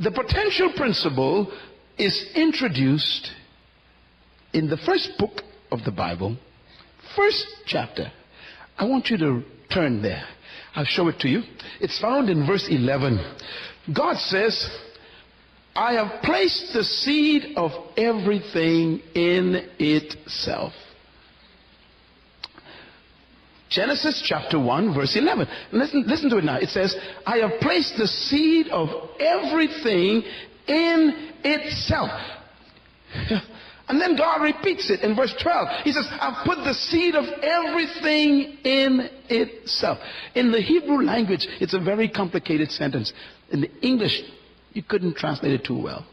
The potential principle is introduced in the first book of the Bible, first chapter. I want you to turn there. I'll show it to you. It's found in verse 11. God says, I have placed the seed of everything in itself. Genesis chapter 1 verse 11. Listen to it now. It says, I have placed the seed of everything in itself. And then God repeats it in verse 12. He says, I've put the seed of everything in itself. In the Hebrew language, it's a very complicated sentence. In the English, you couldn't translate it too well.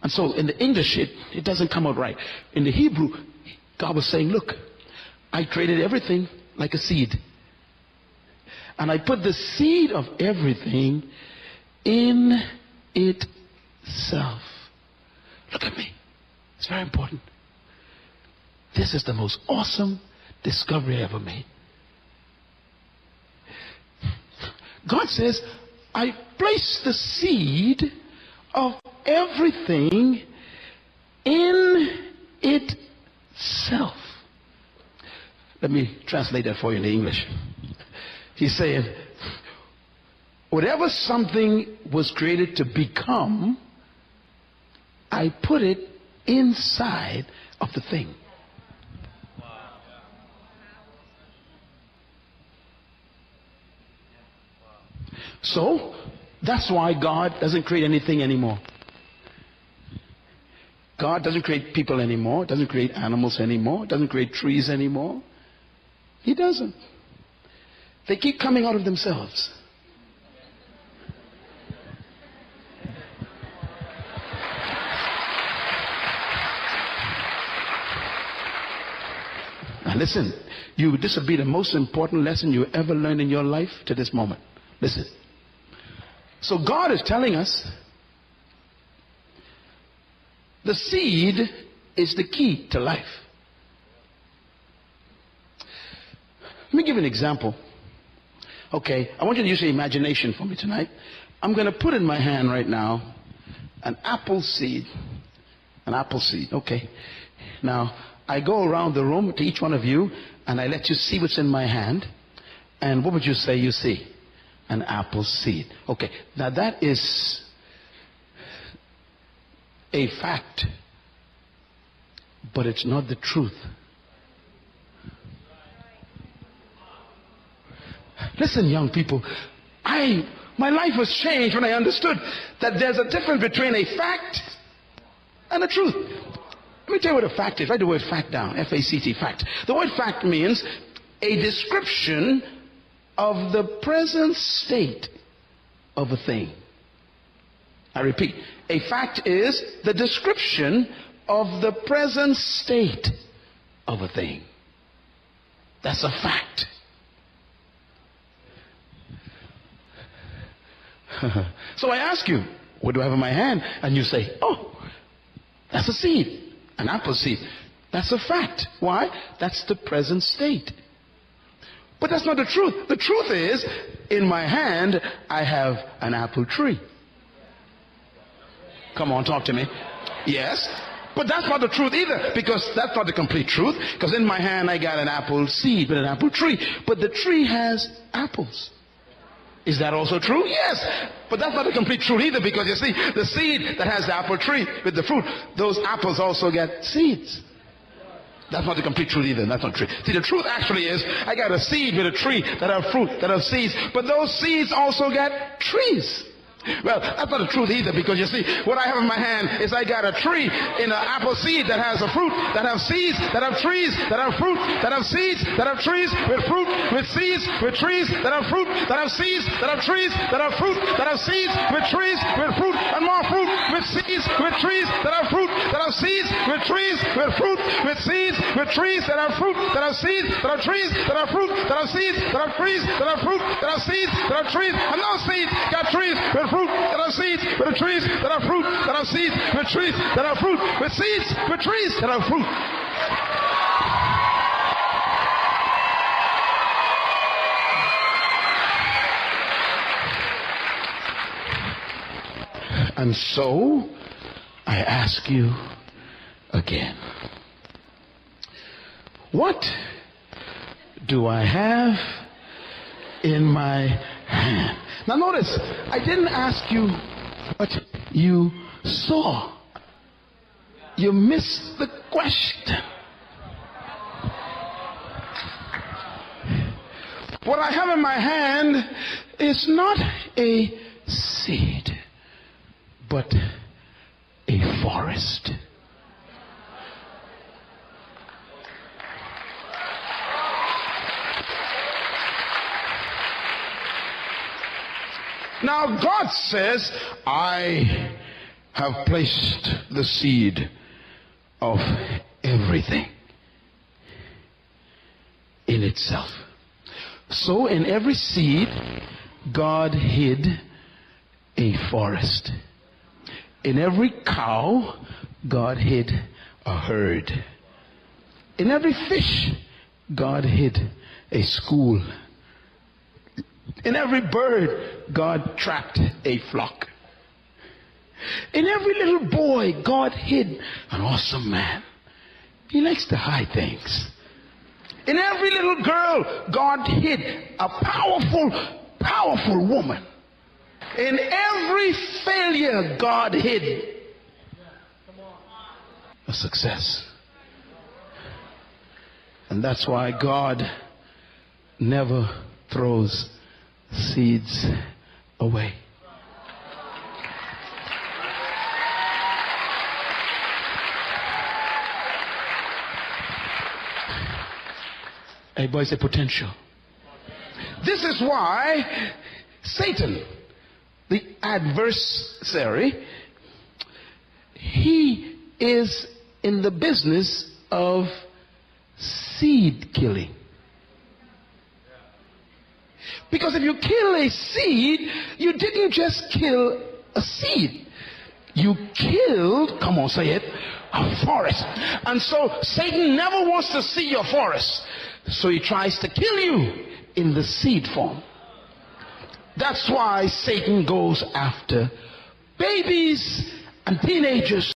And so in the English, it doesn't come out right. In the Hebrew, God was saying, look, I created everything like a seed. And I put the seed of everything in itself. Look at me. It's very important. This is the most awesome discovery I ever made. God says, I place the seed of everything in itself. Let me translate that for you in English. He's saying, whatever something was created to become, I put it inside of the thing. So that's why God doesn't create anything anymore. God doesn't create people anymore, doesn't create animals anymore, doesn't create trees anymore. He doesn't. They keep coming out of themselves. Now listen, this will be the most important lesson you ever learned in your life to this moment. Listen. So God is telling us the seed is the key to life. Let me give you an example. Okay, I want you to use your imagination for me tonight. I'm going to put in my hand right now an apple seed. An apple seed, okay. Now, I go around the room to each one of you and I let you see what's in my hand. And what would you say you see? An apple seed. Okay, now that is a fact, but it's not the truth. Listen, young people, my life was changed when I understood that there's a difference between a fact and a truth. Let me tell you what a fact is. Write the word fact down. F-A-C-T, fact. The word fact means a description of the present state of a thing. I repeat, a fact is the description of the present state of a thing. That's a fact. So I ask you, what do I have in my hand? And you say, oh, that's a seed, an apple seed. That's a fact. Why? That's the present state. But that's not the truth. The truth is, in my hand, I have an apple tree. Come on, talk to me. Yes. But that's not the truth either, because that's not the complete truth. Because in my hand, I got an apple seed with an apple tree. But the tree has apples. Is that also true? Yes. But that's not the complete truth either, because you see, the seed that has the apple tree with the fruit, those apples also get seeds. That's not the complete truth either. That's not true. See, the truth actually is, I got a seed with a tree that have fruit, that have seeds, but those seeds also get trees. Well, that's not the truth either, because you see, what I have in my hand is I got a tree in an apple seed that has a fruit, that have seeds, that have trees, that have fruit, that have seeds, that have trees, with fruit, with seeds, with trees, that have fruit, that have seeds, that have trees, that have fruit, that have seeds, with trees, with fruit, and more fruit, with seeds, with trees, that have fruit, that have seeds, with trees, with fruit, with seeds, with trees, that have fruit, that have seeds, that have trees, that have fruit, that have seeds, that have trees, that have fruit, that have seeds, that have trees, and those seeds got trees with fruit, that have seeds, with trees, that have fruit, that have seeds, with trees, that have fruit, with seeds, with trees, that have fruit. And so I ask you again, what do I have in my hand? Now notice, I didn't ask you what you saw. You missed the question. What I have in my hand is not a seed, but a forest. Now God says, I have placed the seed of everything in itself. So in every seed, God hid a forest. In every cow, God hid a herd. In every fish, God hid a school. In every bird, God trapped a flock. In every little boy, God hid an awesome man. He likes to hide things. In every little girl, God hid a powerful, powerful woman. In every failure, God hid a success. And that's why God never throws seeds away. Everybody say potential. This is why Satan, the adversary, he is in the business of seed killing. Because if you kill a seed, you didn't just kill a seed. You killed, come on, say it, a forest. And so Satan never wants to see your forest. So he tries to kill you in the seed form. That's why Satan goes after babies and teenagers.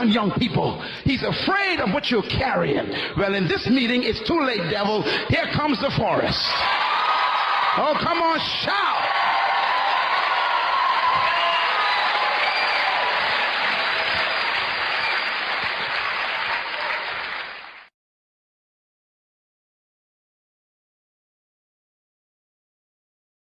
Young people, he's afraid of what you're carrying. Well, in this meeting, it's too late, devil. Here comes the forest. Oh, come on, shout.